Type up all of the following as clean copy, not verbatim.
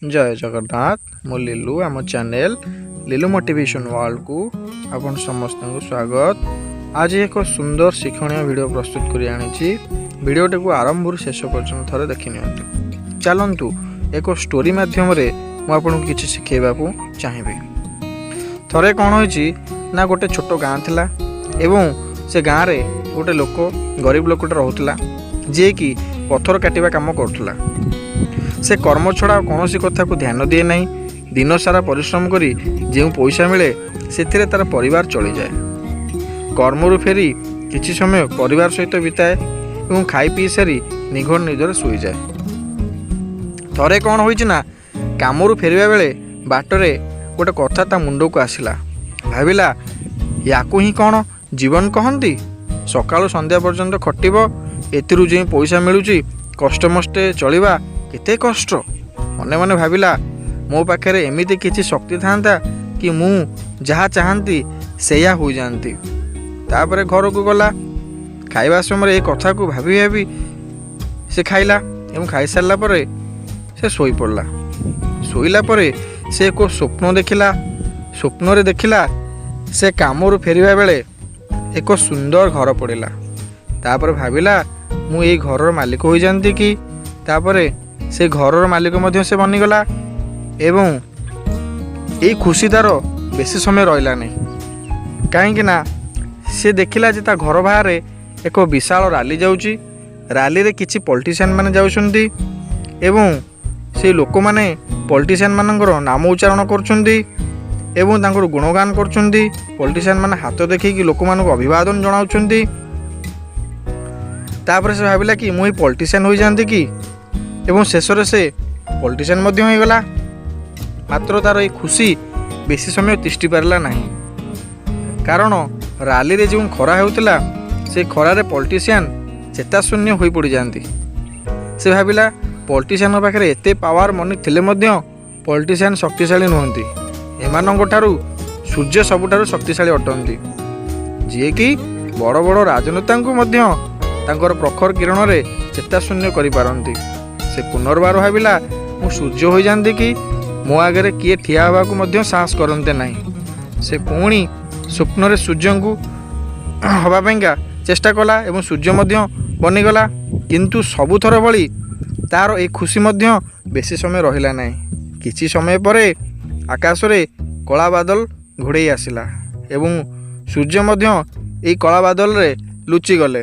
जय जगन्नाथ मु लीलू आम चैनल लीलू मोटिवेशन वर्ल्ड को आपन समस्त को स्वागत। आज एक सुंदर शिक्षणीय वीडियो प्रस्तुत कर वीडियोटी को आरंभ शेष पर्यटन थे देखी नि चलतु एक स्टोरी मध्यम मुझे किसी शिखेबा चाहिए। थे कौन हो गोटे छोट गाँ थिला एवं से गाँव में गोटे लोक गरीब लोकटे रोला जी कि पत्थर काटिबा काम करुला। से कर्म छड़ा कौन कथा को ध्यान दिए ना, दिन सारा परिश्रम करी जो पैसा मिले से तार परिवार चली जाए। कर्मरु फेरी किछि समय परिवार सहित बिताए और खाई पी सारी निघर निजर शुई जाए। थरे कौन होइछि कामरु फेरिबा बेले बाटरे गोटे कथा ता मुंड को आसिला। भाविला याकू ही कौन जीवन कहती, सकाळु संध्या पर्यंत खटिब एथिरु जे पैसा मिलुची कष्टमष्टे चलिबा केते कष्ट। मने मने भाविला मो पाखे एमिति किछि शक्ति थांता कि मु जहाँ चाहती सेया हो जाती। तापर घर को गला खाइबा समय ये कथा को भाभी भाभी से खाइला एवं खाई सारा पर से सोई पड़ला। सोईला परे से एक स्वप्न देखिला। स्वप्न रे देखिला से कामरु फेरिबा बेले एक सुंदर घर पड़ेला। तापर भाविला मु ये घर मालिक हो जाती कि। तापर से घर मालिक मध्य से बनीगला एवं ये खुशी तार बेसी समय रहा नहीं। कहीं से देखिला जे ता घर बाहर एक विशाल रैली जाउची। रैली रे किछि पॉलिटिशियन माने जाउछंती एवं से लोक माने पॉलिटिशियन मानकर नाम उच्चारण करछंती एवं तांकर गुणगान करछंती। पॉलिटिशियन माने हाथ देखि लोक मानक अभिवादन जणाउछंती। तापर से भाविला कि मुई पॉलिटिशियन हो जाती कि एवं शेष से पॉलिटिशियन मध्य हो गला। मात्र तार ये खुशी बेसी समय तिष्टि पारला नहीं, कारण रैली रे जो खरा होता से खरारे पॉलिटिशियन चेताशून्य हो पड़ जाती। से भाविला पॉलिटिशियन पाखे एते पावर मनी थिले मध्य पॉलिटिशियन शक्तिशाली नुहंती। एमानंक ठारू सूर्य सबुठारू शक्तिशाली अटंती, जी कि बड़ बड़ राजनेता को मध्य तांकर प्रखर किरण रे चेताशून्य करि पारंती। से पुनर्बार भाविला मु सूर्य हो जाती कि मो आगे किए ठिया हवा को मध्य साहस करते नहीं। से पुणी स्वप्न रे सूर्य को हवापाइका चेष्टा कला एवं सूर्य मध्य बनीगला। किंतु सबुथर भली तार एक खुशी मध्य बेसी समय रहिला नहीं। किछि समय परे आकाश रे कला बादल घोड़े आसिला एवं सूर्य मध्य ए कला बादल रे लुचि गले।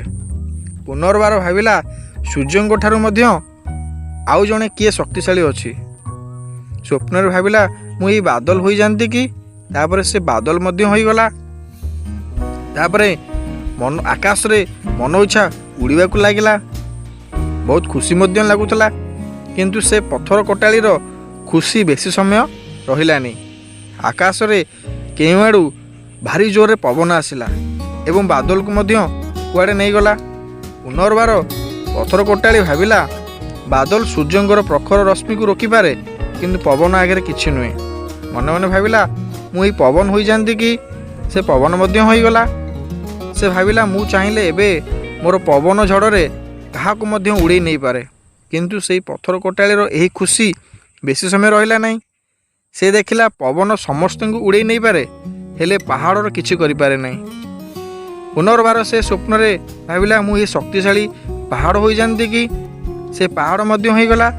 पुनर्बार भाविला सूर्य ठारू मध्य आउ जने किए शक्तिशाली अच्छी। स्वप्न रे भाविला मु ये बादल हो जाती कि। तापर से बादल मध्य हो गला। तापर मन आकाश रे मन इच्छा उड़ीबा को लागिला। बहुत खुशी मध्य लागुतला, किंतु से पत्थर कटाली रो खुशी बेसी समय रहिलानी। आकाश रे केउ आड़ू भारी जोर रे पवन आसिला एवं बादल को मध्य कुआडे नहीं गला। पुनर्बार पत्थर कटाली भाविला बादल सूर्यंकर प्रखर रश्मि को रोकी पारे, किंतु पवन आगे किछि नुहे। मन मन भाविला मुई पवन हो जाती कि। से पवन मध्य हो गला। से भाविला मु चाहिले एबे मोर पवन झड़े कहा को मध्य उड़े नहीं पारे, किंतु से पत्थर कटाली रो एही खुशी बेसी समय रहिला नहीं। से देखिला पवन समस्त को उड़े नहीं पारे, हेले पहाड़ किछि करि पारे नहीं। पुनर्बार से स्वप्न रे भाविला मु ये शक्तिशाली पहाड़ हो जाती कि। से पहाड़ मध्य हो गला,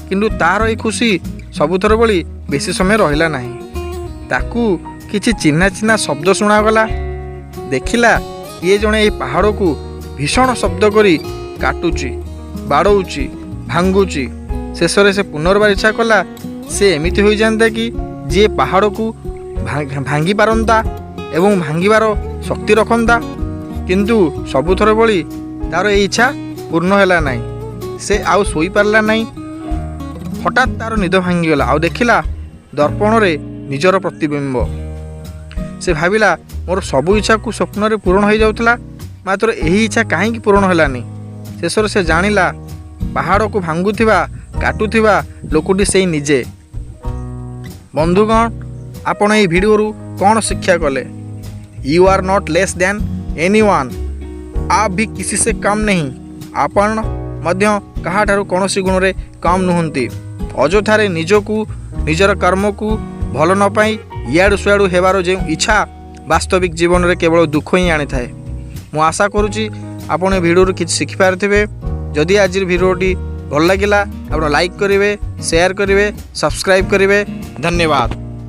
किंतु तार ये खुशी सबुथर बड़ी बेसी समय रहिला नहीं। ताकू किछि चिन्हा चिन्हा शब्द शुणागला। देखिला ये जने ये पहाड़ को भीषण शब्द करी काटुची, बाड़ौची, भांगुची। शेष से पुनर्बार इच्छा कला से एमिति हो जाता कि जे पहाड़ को भांगी पारंता एवं भांगिबार शक्ति रखंता, किंतु सबुथर बड़ी तार ये इच्छा पूर्ण हैला नहीं। से आउ सोई पारला नहीं। हठात तार निद भांगीगला। आउ देखिला दर्पण रे निजर प्रतिबिंब। से भाविला मोर सबु इच्छा को स्वप्न रे पूर्ण हो जाउतला, मात्र एही इच्छा काहे पूर्ण हैलानी। शेष से जानिला पहाड़ को भांगुथिबा काटुथिबा लोकटी से निजे। बंधुगण, आपण ए वीडियो रु कौन शिक्षा कले? You are not less than anyone. आप भी किसी से कम नहीं। आपण मध्य कहाठारू कौन गुण रे कम नुहंती। ଅଯଥାରେ ନିଜକୁ ନିଜର କର୍ମକୁ ଭଲ ନ ପାଇ ଇଆଡ଼ୁ ସିଆଡ଼ୁ ହେବାର ଯେଉଁ ଇଚ୍ଛା ବାସ୍ତବିକ ଜୀବନରେ କେବଳ ଦୁଃଖ ହିଁ ଆଣିଥାଏ। ମୁଁ ଆଶା କରୁଛି ଆପଣ ଏ ଭିଡ଼ିଓରୁ କିଛି ଶିଖିପାରିଥିବେ। ଯଦି ଆଜିର ଭିଡ଼ିଓଟି ଭଲ ଲାଗିଲା ଆପଣ ଲାଇକ୍ କରିବେ, ସେୟାର କରିବେ, ସବସ୍କ୍ରାଇବ୍ କରିବେ। ଧନ୍ୟବାଦ।